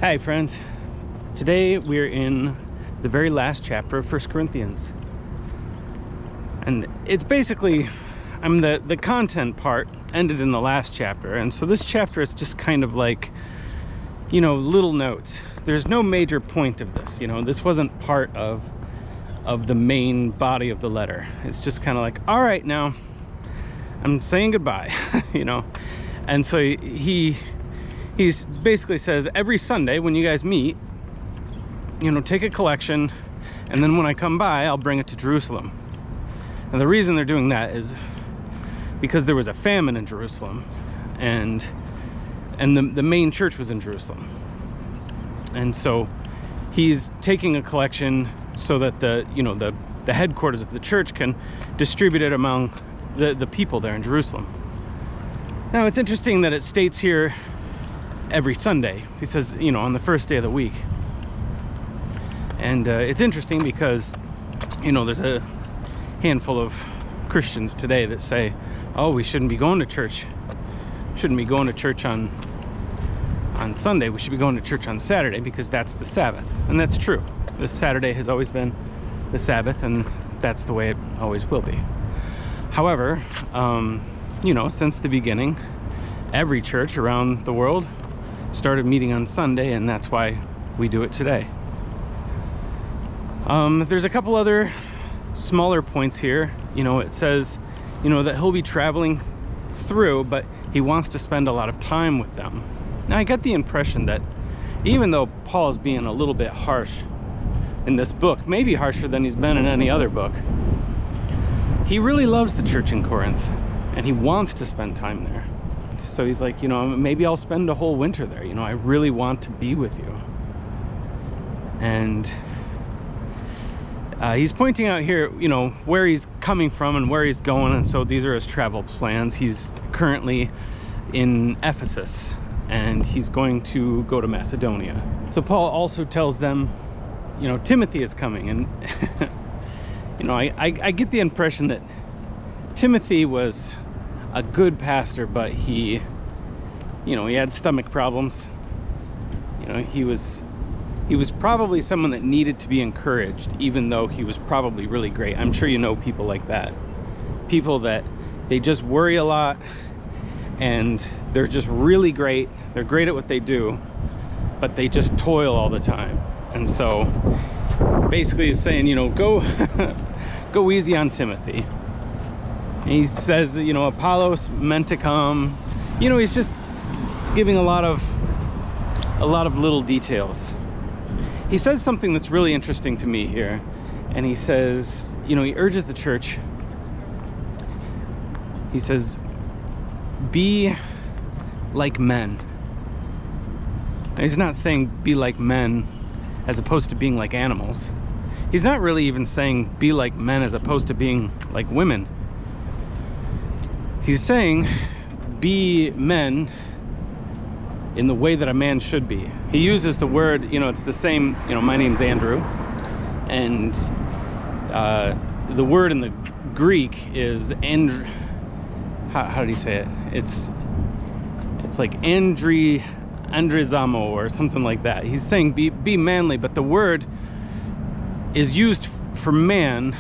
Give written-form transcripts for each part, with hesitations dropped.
Hi friends, today we're in the very last chapter of 1 Corinthians, and it's basically, the content part ended in the last chapter, and so this chapter is just kind of like, little notes. There's no major point of this, this wasn't part of the main body of the letter. It's just kind of like, all right, now I'm saying goodbye, and so he basically says, every Sunday when you guys meet, take a collection, and then when I come by, I'll bring it to Jerusalem. And the reason they're doing that is because there was a famine in Jerusalem, and the main church was in Jerusalem. And so he's taking a collection so that the headquarters of the church can distribute it among the people there in Jerusalem. Now, it's interesting that it states here every Sunday. He says, on the first day of the week. And it's interesting because, there's a handful of Christians today that say, oh, we shouldn't be going to church. Shouldn't be going to church on Sunday. We should be going to church on Saturday because that's the Sabbath. And that's true. This Saturday has always been the Sabbath, and that's the way it always will be. However, since the beginning, every church around the world started meeting on Sunday, and that's why we do it today. There's a couple other smaller points here. It says, that he'll be traveling through, but he wants to spend a lot of time with them. Now, I get the impression that even though Paul is being a little bit harsh in this book, maybe harsher than he's been in any other book, he really loves the church in Corinth, and he wants to spend time there. So he's like, maybe I'll spend a whole winter there. I really want to be with you. And he's pointing out here, where he's coming from and where he's going. And so these are his travel plans. He's currently in Ephesus, and he's going to go to Macedonia. So Paul also tells them, Timothy is coming. And, I get the impression that Timothy was a good pastor, but he had stomach problems. He was probably someone that needed to be encouraged, even though he was probably really great. I'm sure you know people like that. People that they just worry a lot, and they're just really great. They're great at what they do, but they just toil all the time. And so basically he's saying, go go easy on Timothy. And he says, Apollos meant to come. He's just giving a lot of little details. He says something that's really interesting to me here. And he says, he urges the church. He says, be like men. Now, he's not saying be like men as opposed to being like animals. He's not really even saying be like men as opposed to being like women. He's saying, be men in the way that a man should be. He uses the word, it's the same, my name's Andrew, and the word in the Greek is how did he say it? It's like andrizamo or something like that. He's saying be manly, but the word is used for man.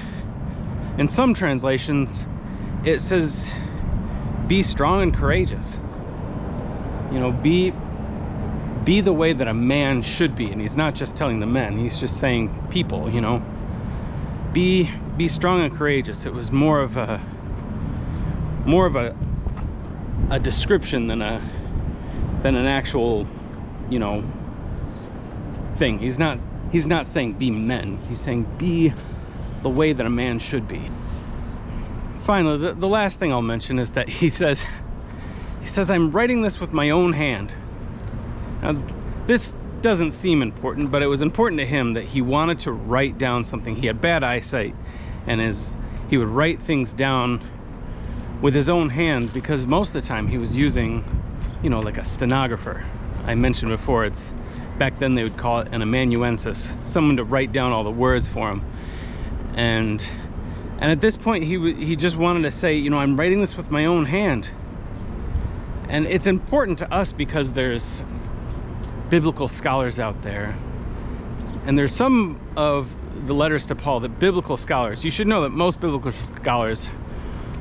In some translations, it says be strong and courageous. Be the way that a man should be. And he's not just telling the men, he's just saying people, be strong and courageous. It was more of a description than an actual, thing. He's not saying be men. He's saying be the way that a man should be. Finally, the last thing I'll mention is that he says, I'm writing this with my own hand. Now, this doesn't seem important, but it was important to him that he wanted to write down something. He had bad eyesight, and he would write things down with his own hand, because most of the time he was using, like a stenographer. I mentioned before, back then they would call it an amanuensis, someone to write down all the words for him. And at this point, he just wanted to say, I'm writing this with my own hand. And it's important to us because there's biblical scholars out there. And there's some of the letters to Paul that biblical scholars, you should know that most biblical scholars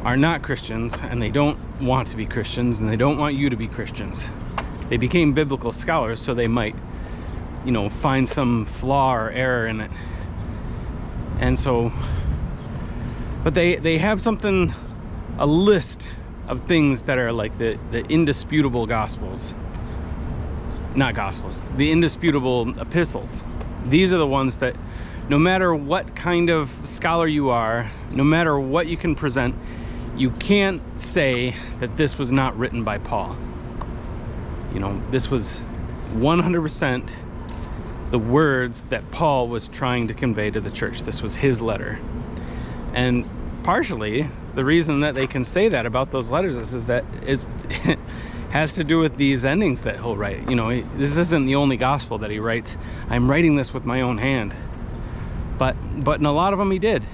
are not Christians, and they don't want to be Christians, and they don't want you to be Christians. They became biblical scholars so they might, find some flaw or error in it. And so, but they have a list of things that are like the indisputable Gospels. Not Gospels, the indisputable Epistles. These are the ones that no matter what kind of scholar you are, no matter what you can present, you can't say that this was not written by Paul. This was 100% the words that Paul was trying to convey to the church. This was his letter. And partially, the reason that they can say that about those letters is has to do with these endings that he'll write. This isn't the only gospel that he writes. I'm writing this with my own hand. But in a lot of them he did.